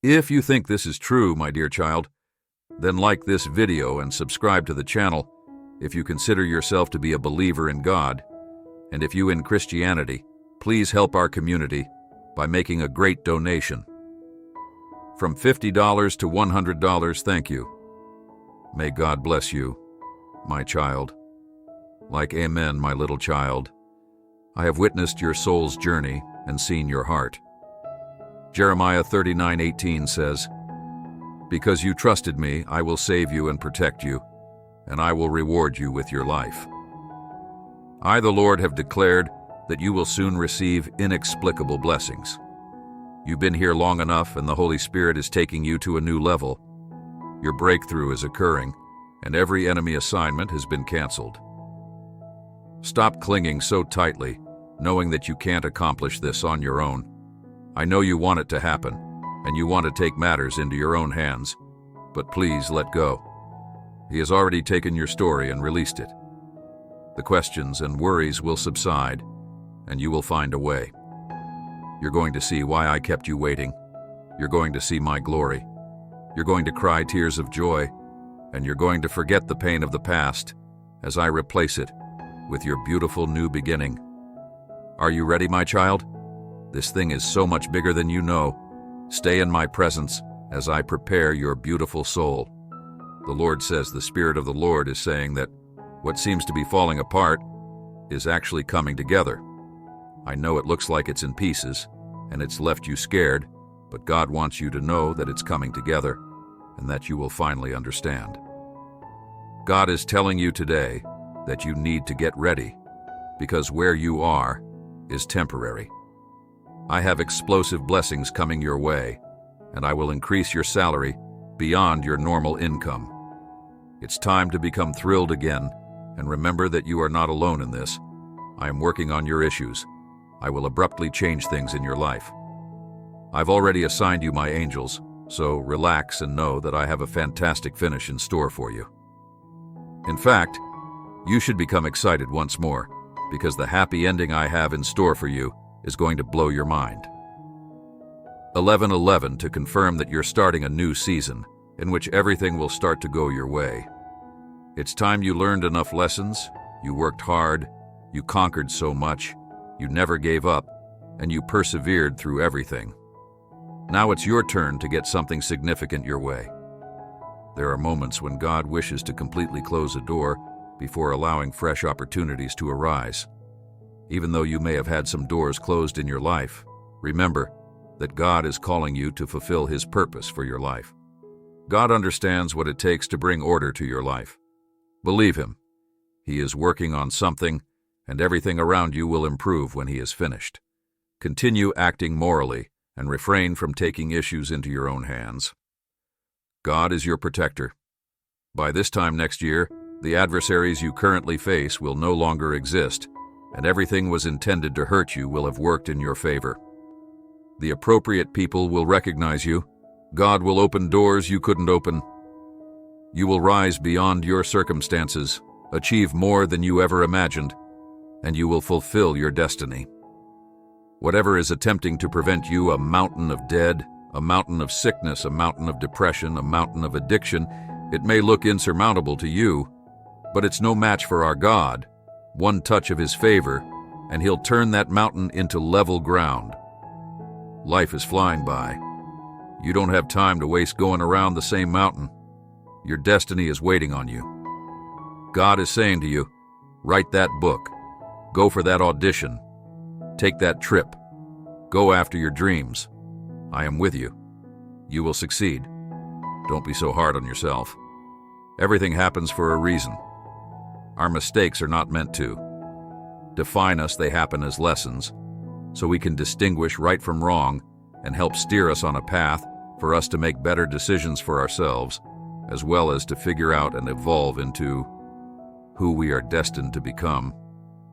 If you think this is true, my dear child, then like this video and subscribe to the channel if you consider yourself to be a believer in God, and if you in Christianity, please help our community by making a great donation. From $50 to $100, thank you. May God bless you, my child. Like amen, my little child. I have witnessed your soul's journey and seen your heart. Jeremiah 39:18 says, "Because you trusted me, I will save you and protect you, and I will reward you with your life. I, the Lord, have declared that you will soon receive inexplicable blessings. You've been here long enough, and the Holy Spirit is taking you to a new level. Your breakthrough is occurring, and every enemy assignment has been canceled. Stop clinging so tightly, knowing that you can't accomplish this on your own. I know you want it to happen, and you want to take matters into your own hands, but please let go. He has already taken your story and released it. The questions and worries will subside, and you will find a way. You're going to see why I kept you waiting. You're going to see my glory. You're going to cry tears of joy, and you're going to forget the pain of the past as I replace it with your beautiful new beginning. Are you ready, my child? This thing is so much bigger than you know. Stay in my presence as I prepare your beautiful soul. The Lord says the Spirit of the Lord is saying that what seems to be falling apart is actually coming together. I know it looks like it's in pieces, and it's left you scared, but God wants you to know that it's coming together, and that you will finally understand. God is telling you today that you need to get ready, because where you are is temporary. I have explosive blessings coming your way, and I will increase your salary beyond your normal income. It's time to become thrilled again, and remember that you are not alone in this. I am working on your issues. I will abruptly change things in your life. I've already assigned you my angels, so relax and know that I have a fantastic finish in store for you. In fact, you should become excited once more, because the happy ending I have in store for you is going to blow your mind. 11:11 to confirm that you're starting a new season in which everything will start to go your way. It's time you learned enough lessons, you worked hard, you conquered so much, you never gave up, and you persevered through everything. Now it's your turn to get something significant your way. There are moments when God wishes to completely close a door before allowing fresh opportunities to arise. Even though you may have had some doors closed in your life, remember that God is calling you to fulfill His purpose for your life. God understands what it takes to bring order to your life. Believe Him. He is working on something, and everything around you will improve when He is finished. Continue acting morally and refrain from taking issues into your own hands. God is your protector. By this time next year, the adversaries you currently face will no longer exist, and everything was intended to hurt you will have worked in your favor. The appropriate people will recognize you. God will open doors you couldn't open. You will rise beyond your circumstances, achieve more than you ever imagined, and you will fulfill your destiny. Whatever is attempting to prevent you, a mountain of dead, a mountain of sickness, a mountain of depression, a mountain of addiction, it may look insurmountable to you, but it's no match for our God. One touch of His favor, and He'll turn that mountain into level ground. Life is flying by. You don't have time to waste going around the same mountain. Your destiny is waiting on you. God is saying to you, write that book. Go for that audition. Take that trip. Go after your dreams. I am with you. You will succeed. Don't be so hard on yourself. Everything happens for a reason. Our mistakes are not meant to define us, they happen as lessons, so we can distinguish right from wrong and help steer us on a path for us to make better decisions for ourselves, as well as to figure out and evolve into who we are destined to become.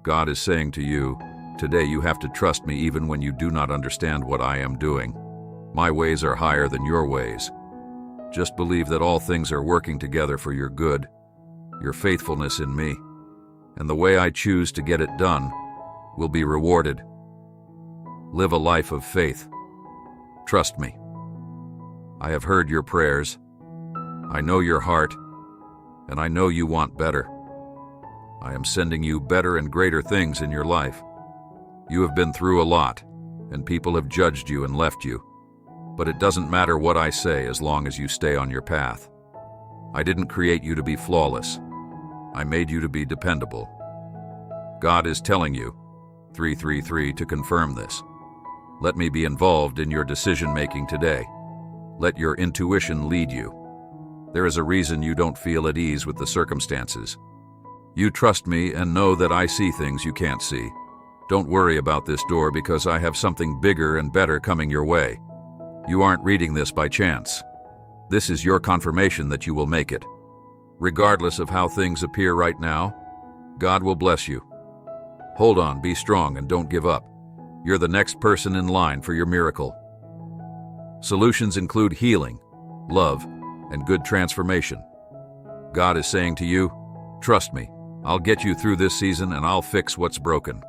God is saying to you, today you have to trust me even when you do not understand what I am doing. My ways are higher than your ways. Just believe that all things are working together for your good, your faithfulness in me, and the way I choose to get it done will be rewarded. Live a life of faith. Trust me. I have heard your prayers. I know your heart, and I know you want better. I am sending you better and greater things in your life. You have been through a lot, and people have judged you and left you. But it doesn't matter what I say as long as you stay on your path. I didn't create you to be flawless. I made you to be dependable. God is telling you, 333, to confirm this. Let me be involved in your decision-making today. Let your intuition lead you. There is a reason you don't feel at ease with the circumstances. You trust me and know that I see things you can't see. Don't worry about this door because I have something bigger and better coming your way. You aren't reading this by chance. This is your confirmation that you will make it. Regardless of how things appear right now, God will bless you. Hold on, be strong, and don't give up. You're the next person in line for your miracle. Solutions include healing, love, and good transformation. God is saying to you, trust me, I'll get you through this season and I'll fix what's broken.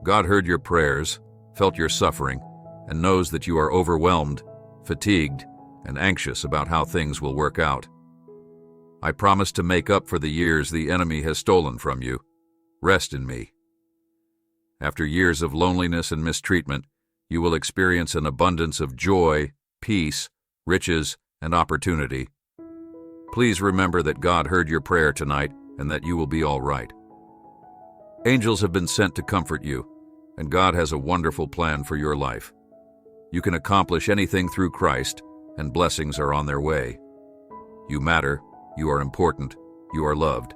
God heard your prayers, felt your suffering, and knows that you are overwhelmed, fatigued, and anxious about how things will work out. I promise to make up for the years the enemy has stolen from you. Rest in me. After years of loneliness and mistreatment, you will experience an abundance of joy, peace, riches, and opportunity. Please remember that God heard your prayer tonight and that you will be all right. Angels have been sent to comfort you, and God has a wonderful plan for your life. You can accomplish anything through Christ, and blessings are on their way. You matter, you are important, you are loved.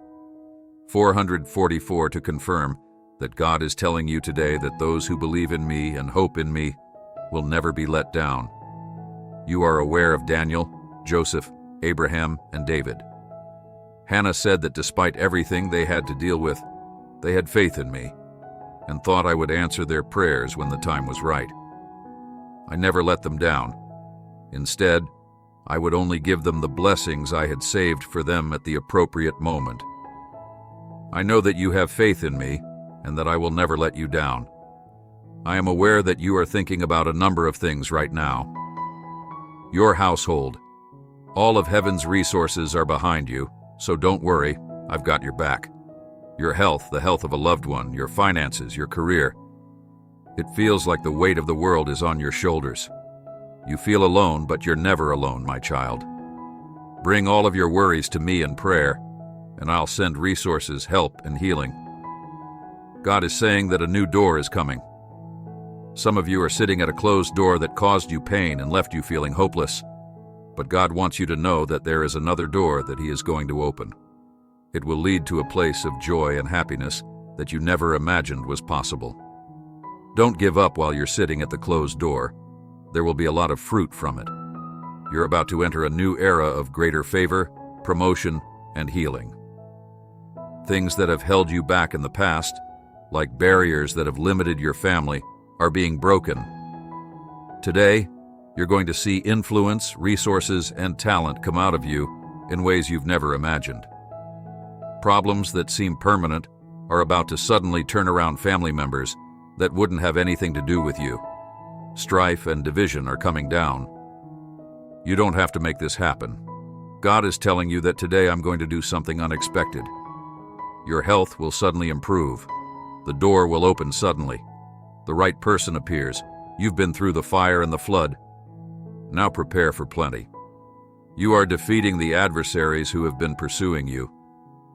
444 to confirm that God is telling you today that those who believe in me and hope in me will never be let down. You are aware of Daniel, Joseph, Abraham, and David. Hannah said that despite everything they had to deal with, they had faith in me and thought I would answer their prayers when the time was right. I never let them down. Instead, I would only give them the blessings I had saved for them at the appropriate moment. I know that you have faith in me and that I will never let you down. I am aware that you are thinking about a number of things right now. Your household. All of heaven's resources are behind you, so don't worry, I've got your back. Your health, the health of a loved one, your finances, your career. It feels like the weight of the world is on your shoulders. You feel alone, but you're never alone, my child. Bring all of your worries to me in prayer, and I'll send resources, help, and healing. God is saying that a new door is coming. Some of you are sitting at a closed door that caused you pain and left you feeling hopeless. But God wants you to know that there is another door that He is going to open. It will lead to a place of joy and happiness that you never imagined was possible. Don't give up while you're sitting at the closed door. There will be a lot of fruit from it. You're about to enter a new era of greater favor, promotion, and healing. Things that have held you back in the past, like barriers that have limited your family, are being broken. Today, you're going to see influence, resources, and talent come out of you in ways you've never imagined. Problems that seem permanent are about to suddenly turn around family members that wouldn't have anything to do with you. Strife and division are coming down. You don't have to make this happen. God is telling you that today I'm going to do something unexpected. Your health will suddenly improve. The door will open suddenly. The right person appears. You've been through the fire and the flood. Now prepare for plenty. You are defeating the adversaries who have been pursuing you.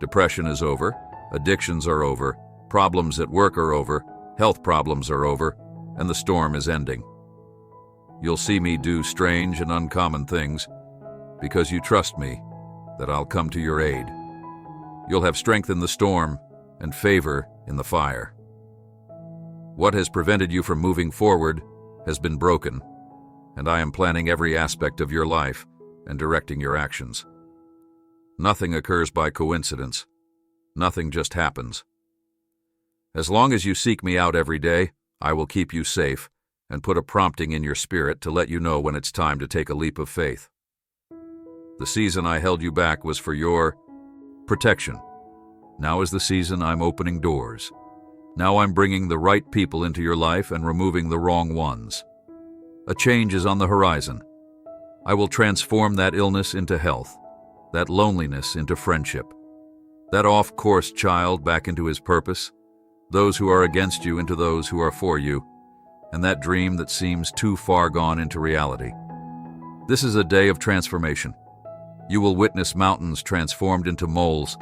Depression is over. Addictions are over. Problems at work are over. Health problems are over. And the storm is ending. You'll see me do strange and uncommon things because you trust me that I'll come to your aid. You'll have strength in the storm and favor in the fire. What has prevented you from moving forward has been broken, and I am planning every aspect of your life and directing your actions. Nothing occurs by coincidence. Nothing just happens. As long as you seek me out every day, I will keep you safe and put a prompting in your spirit to let you know when it's time to take a leap of faith. The season I held you back was for your protection. Now is the season I'm opening doors. Now I'm bringing the right people into your life and removing the wrong ones. A change is on the horizon. I will transform that illness into health, that loneliness into friendship, that off-course child back into his purpose, those who are against you into those who are for you, and that dream that seems too far gone into reality. This is a day of transformation. You will witness mountains transformed into moles,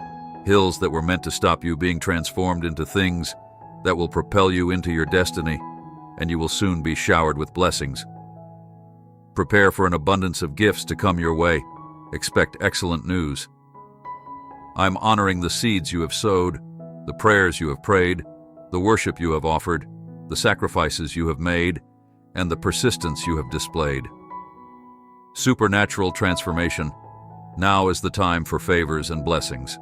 hills that were meant to stop you being transformed into things that will propel you into your destiny, and you will soon be showered with blessings. Prepare for an abundance of gifts to come your way. Expect excellent news. I'm honoring the seeds you have sowed, the prayers you have prayed, the worship you have offered, the sacrifices you have made, and the persistence you have displayed. Supernatural transformation. Now is the time for favors and blessings.